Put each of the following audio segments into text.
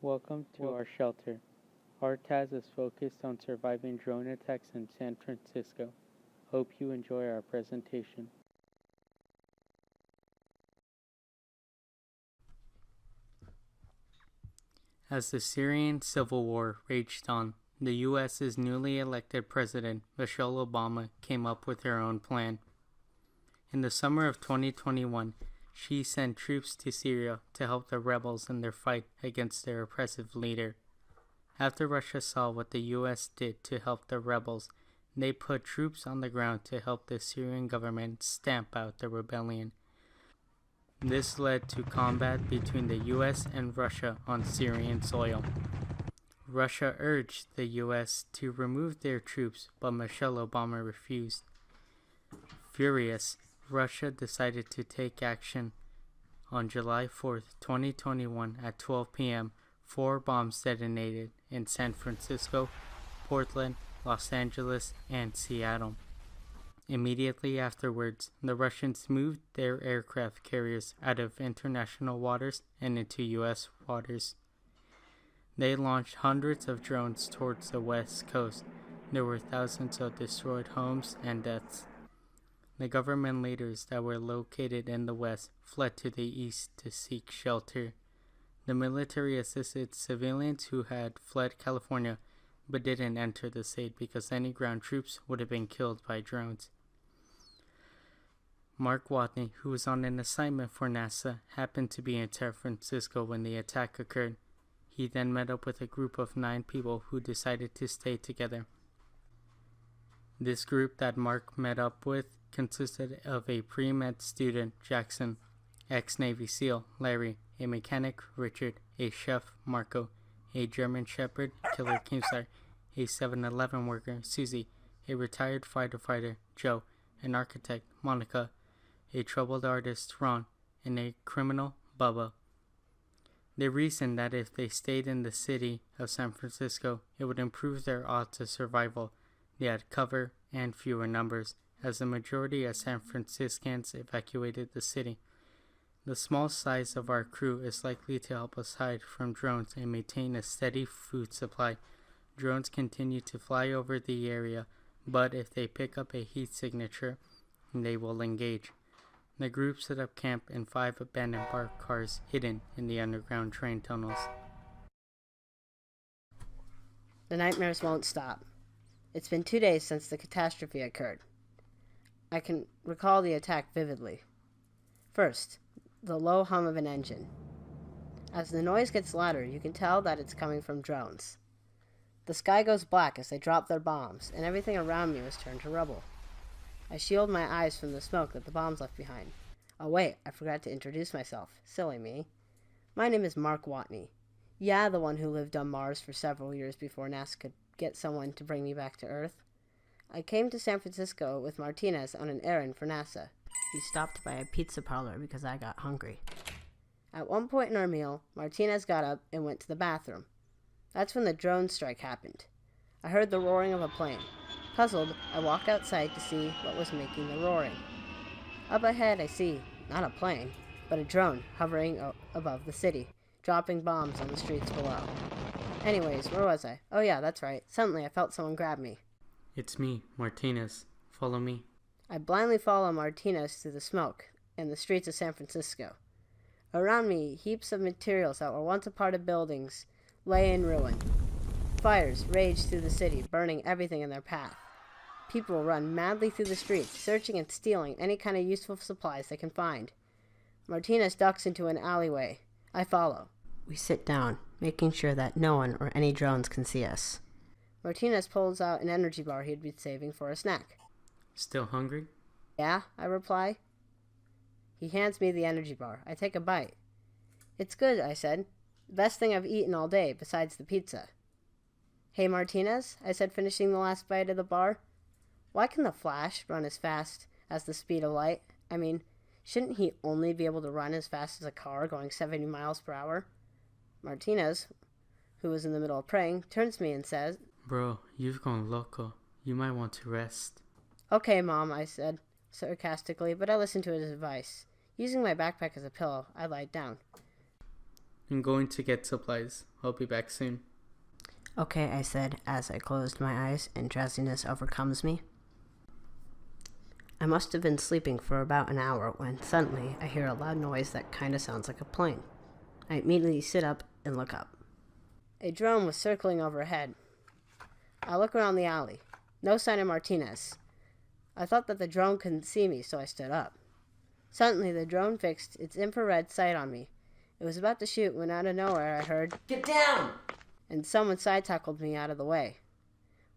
Welcome to our shelter. Our task is focused on surviving drone attacks in San Francisco. Hope you enjoy our presentation. As the Syrian civil war raged on, the U.S.'s newly elected president, Michelle Obama, came up with her own plan. In the summer of 2021, she sent troops to Syria to help the rebels in their fight against their oppressive leader. After Russia saw what the U.S. did to help the rebels, they put troops on the ground to help the Syrian government stamp out the rebellion. This led to combat between the U.S. and Russia on Syrian soil. Russia urged the U.S. to remove their troops, but Michelle Obama refused. Furious, Russia decided to take action. On July 4, 2021 at 12 p.m., 4 bombs detonated in San Francisco, Portland, Los Angeles, and Seattle. Immediately afterwards, the Russians moved their aircraft carriers out of international waters and into U.S. waters. They launched hundreds of drones towards the west coast. There were thousands of destroyed homes and deaths. The government leaders that were located in the west fled to the east to seek shelter. The military assisted civilians who had fled California but didn't enter the state because any ground troops would have been killed by drones. Mark Watney, who was on an assignment for NASA, happened to be in San Francisco when the attack occurred. He then met up with a group of 9 people who decided to stay together. This group that Mark met up with consisted of a pre-med student, Jackson, ex-Navy SEAL, Larry, a mechanic, Richard, a chef, Marco, a German Shepherd, Killer Keemstar, a 7-Eleven worker, Susie, a retired fighter, Joe, an architect, Monica, a troubled artist, Ron, and a criminal, Bubba. They reasoned that if they stayed in the city of San Francisco, it would improve their odds of survival. They had cover and fewer numbers, as the majority of San Franciscans evacuated the city. The small size of our crew is likely to help us hide from drones and maintain a steady food supply. Drones continue to fly over the area, but if they pick up a heat signature, they will engage. The group set up camp in 5 abandoned parked cars hidden in the underground train tunnels. The nightmares won't stop. It's been 2 days since the catastrophe occurred. I can recall the attack vividly. First, the low hum of an engine. As the noise gets louder, you can tell that it's coming from drones. The sky goes black as they drop their bombs, and everything around me was turned to rubble. I shield my eyes from the smoke that the bombs left behind. Oh wait, I forgot to introduce myself. Silly me. My name is Mark Watney. Yeah, the one who lived on Mars for several years before NASA could get someone to bring me back to Earth. I came to San Francisco with Martinez on an errand for NASA. We stopped by a pizza parlor because I got hungry. At one point in our meal, Martinez got up and went to the bathroom. That's when the drone strike happened. I heard the roaring of a plane. Puzzled, I walk outside to see what was making the roaring. Up ahead I see, not a plane, but a drone hovering above the city, dropping bombs on the streets below. Anyways, where was I? Oh yeah, that's right. Suddenly I felt someone grab me. It's me, Martinez. Follow me. I blindly follow Martinez through the smoke in the streets of San Francisco. Around me, heaps of materials that were once a part of buildings lay in ruin. Fires raged through the city, burning everything in their path. People run madly through the streets, searching and stealing any kind of useful supplies they can find. Martinez ducks into an alleyway. I follow. We sit down, making sure that no one or any drones can see us. Martinez pulls out an energy bar he had been saving for a snack. Still hungry? Yeah, I reply. He hands me the energy bar. I take a bite. It's good, I said. The best thing I've eaten all day, besides the pizza. Hey, Martinez, I said, finishing the last bite of the bar. Why can the Flash run as fast as the speed of light? I mean, shouldn't he only be able to run as fast as a car going 70 miles per hour? Martinez, who was in the middle of praying, turns to me and says, Bro, you've gone loco. You might want to rest. Okay, Mom, I said sarcastically, but I listened to his advice. Using my backpack as a pillow, I lied down. I'm going to get supplies. I'll be back soon. Okay, I said as I closed my eyes and drowsiness overcomes me. I must have been sleeping for about an hour when suddenly I hear a loud noise that kinda sounds like a plane. I immediately sit up and look up. A drone was circling overhead. I look around the alley. No sign of Martinez. I thought that the drone couldn't see me, so I stood up. Suddenly, the drone fixed its infrared sight on me. It was about to shoot when out of nowhere I heard, "Get down!" and someone side-tackled me out of the way.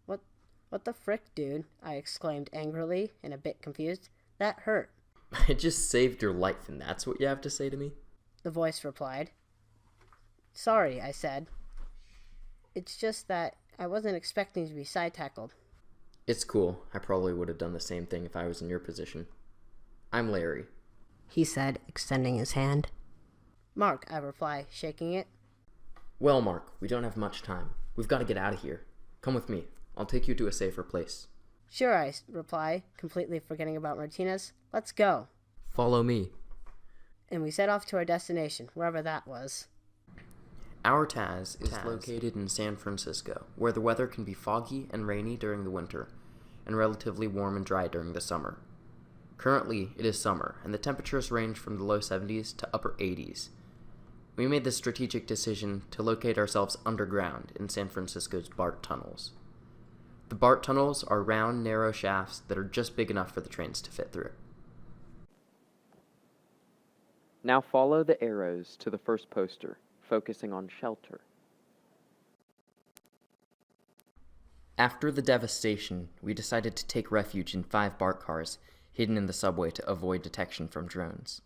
What the frick, dude? I exclaimed angrily and a bit confused. That hurt. I just saved your life, and that's what you have to say to me? The voice replied. Sorry, I said. It's just that I wasn't expecting to be side-tackled. It's cool. I probably would have done the same thing if I was in your position. I'm Larry, he said, extending his hand. Mark, I reply, shaking it. Well, Mark, we don't have much time. We've got to get out of here. Come with me. I'll take you to a safer place. Sure, I reply, completely forgetting about Martinez. Let's go. Follow me. And we set off to our destination, wherever that was. Our Taz is located in San Francisco, where the weather can be foggy and rainy during the winter, and relatively warm and dry during the summer. Currently, it is summer, and the temperatures range from the low 70s to upper 80s. We made the strategic decision to locate ourselves underground in San Francisco's BART tunnels. The BART tunnels are round, narrow shafts that are just big enough for the trains to fit through. Now follow the arrows to the first poster, focusing on shelter. After the devastation, we decided to take refuge in 5 BART cars hidden in the subway to avoid detection from drones.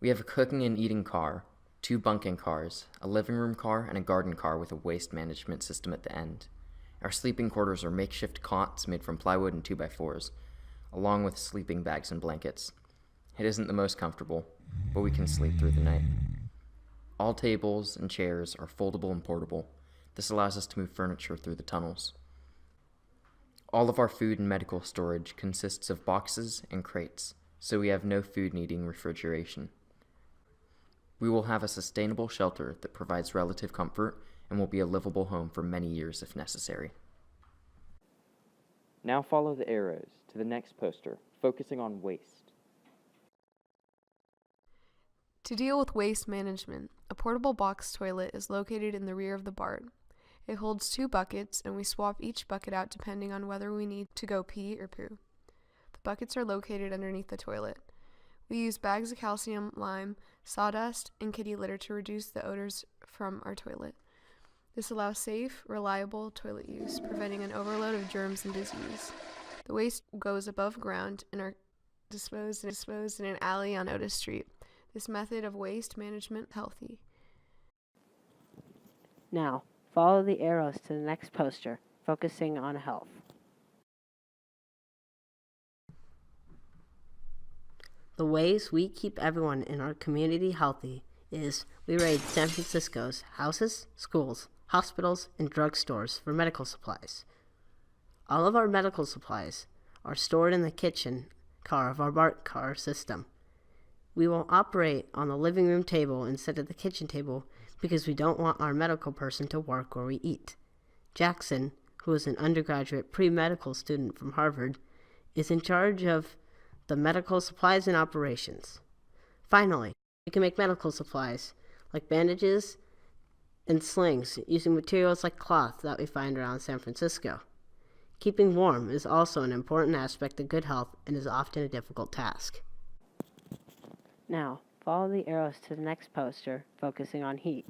We have a cooking and eating car, 2 bunking cars, a living room car, and a garden car with a waste management system at the end. Our sleeping quarters are makeshift cots made from plywood and 2x4s, along with sleeping bags and blankets. It isn't the most comfortable, but we can sleep through the night. All tables and chairs are foldable and portable. This allows us to move furniture through the tunnels. All of our food and medical storage consists of boxes and crates, so we have no food needing refrigeration. We will have a sustainable shelter that provides relative comfort and will be a livable home for many years if necessary. Now follow the arrows to the next poster, focusing on waste. To deal with waste management, a portable box toilet is located in the rear of the BART. It holds 2 buckets, and we swap each bucket out depending on whether we need to go pee or poo. The buckets are located underneath the toilet. We use bags of calcium, lime, sawdust, and kitty litter to reduce the odors from our toilet. This allows safe, reliable toilet use, preventing an overload of germs and disease. The waste goes above ground and are disposed in an alley on Otis Street. This method of waste management is healthy. Now, follow the arrows to the next poster, focusing on health. The ways we keep everyone in our community healthy is we raid San Francisco's houses, schools, hospitals, and drugstores for medical supplies. All of our medical supplies are stored in the kitchen car of our BART car system. We will operate on the living room table instead of the kitchen table because we don't want our medical person to work where we eat. Jackson, who is an undergraduate pre-medical student from Harvard, is in charge of the medical supplies and operations. Finally, we can make medical supplies like bandages and slings using materials like cloth that we find around San Francisco. Keeping warm is also an important aspect of good health and is often a difficult task. Now, follow the arrows to the next poster, focusing on heat.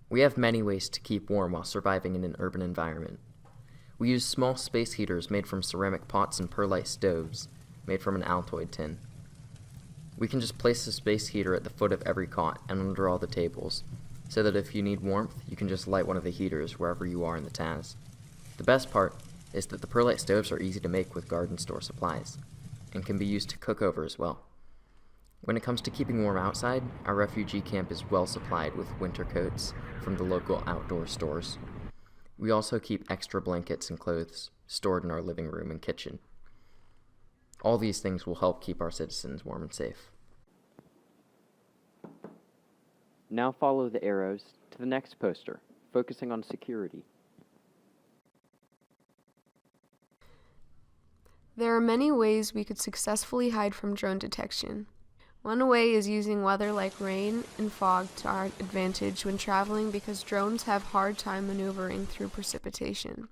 We have many ways to keep warm while surviving in an urban environment. We use small space heaters made from ceramic pots and perlite stoves, made from an Altoid tin. We can just place a space heater at the foot of every cot and under all the tables, so that if you need warmth, you can just light one of the heaters wherever you are in the Taz. The best part is that the perlite stoves are easy to make with garden store supplies, and can be used to cook over as well. When it comes to keeping warm outside, our refugee camp is well supplied with winter coats from the local outdoor stores. We also keep extra blankets and clothes stored in our living room and kitchen. All these things will help keep our citizens warm and safe. Now follow the arrows to the next poster, focusing on security. There are many ways we could successfully hide from drone detection. One way is using weather like rain and fog to our advantage when traveling because drones have hard time maneuvering through precipitation.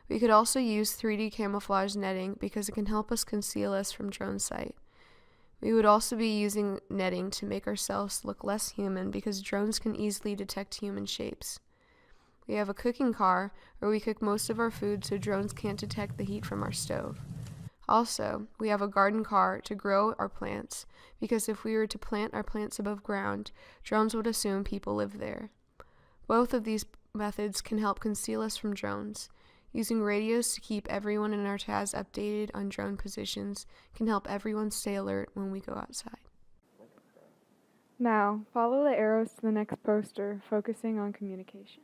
We could also use 3D camouflage netting because it can help us conceal us from drone sight. We would also be using netting to make ourselves look less human because drones can easily detect human shapes. We have a cooking car where we cook most of our food so drones can't detect the heat from our stove. Also, we have a garden car to grow our plants because if we were to plant our plants above ground, drones would assume people live there. Both of these methods can help conceal us from drones. Using radios to keep everyone in our TAS updated on drone positions can help everyone stay alert when we go outside. Now, follow the arrows to the next poster, focusing on communication.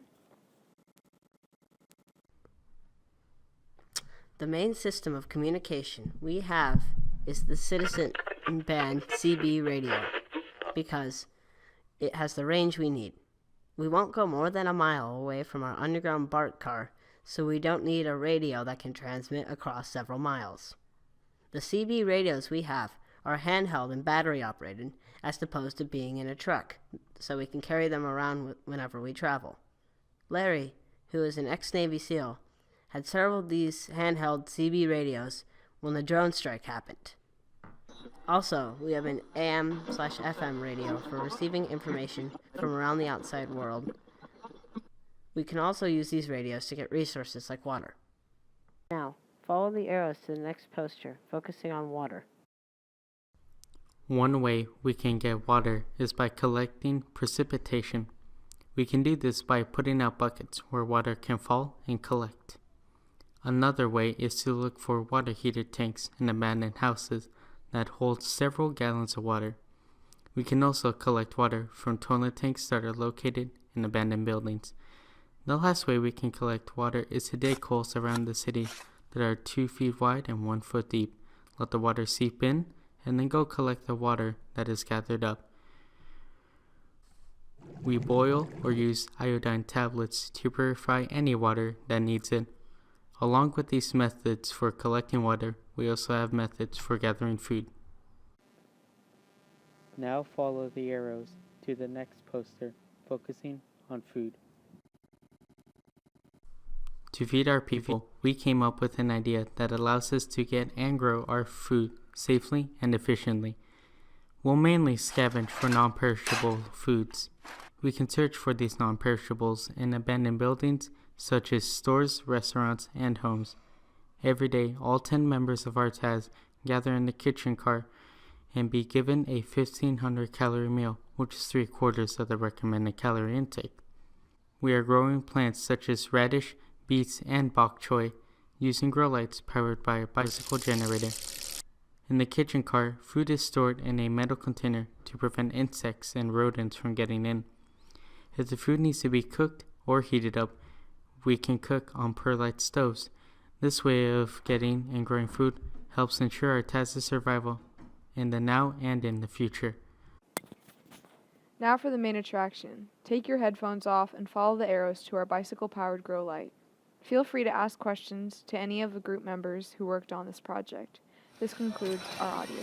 The main system of communication we have is the citizen band CB radio because it has the range we need. We won't go more than a mile away from our underground BART car, so we don't need a radio that can transmit across several miles. The CB radios we have are handheld and battery operated as opposed to being in a truck, so we can carry them around whenever we travel. Larry, who is an ex-Navy SEAL, had several of these handheld CB radios when the drone strike happened. Also, we have an AM/FM radio for receiving information from around the outside world. We can also use these radios to get resources like water. Now, follow the arrows to the next poster, focusing on water. One way we can get water is by collecting precipitation. We can do this by putting out buckets where water can fall and collect. Another way is to look for water heater tanks in abandoned houses that hold several gallons of water. We can also collect water from toilet tanks that are located in abandoned buildings. The last way we can collect water is to dig holes around the city that are 2 feet wide and 1 foot deep. Let the water seep in, and then go collect the water that is gathered up. We boil or use iodine tablets to purify any water that needs it. Along with these methods for collecting water, we also have methods for gathering food. Now follow the arrows to the next poster, focusing on food. To feed our people, we came up with an idea that allows us to get and grow our food safely and efficiently. We'll mainly scavenge for non-perishable foods. We can search for these non-perishables in abandoned buildings such as stores, restaurants, and homes. Every day, all 10 members of our TAS gather in the kitchen car and be given a 1,500 calorie meal, which is 3/4 of the recommended calorie intake. We are growing plants such as radish, beets, and bok choy using grow lights powered by a bicycle generator. In the kitchen car, food is stored in a metal container to prevent insects and rodents from getting in. If the food needs to be cooked or heated up, we can cook on perlite stoves. This way of getting and growing food helps ensure our TAS's survival in the now and in the future. Now for the main attraction. Take your headphones off and follow the arrows to our bicycle-powered grow light. Feel free to ask questions to any of the group members who worked on this project. This concludes our audio.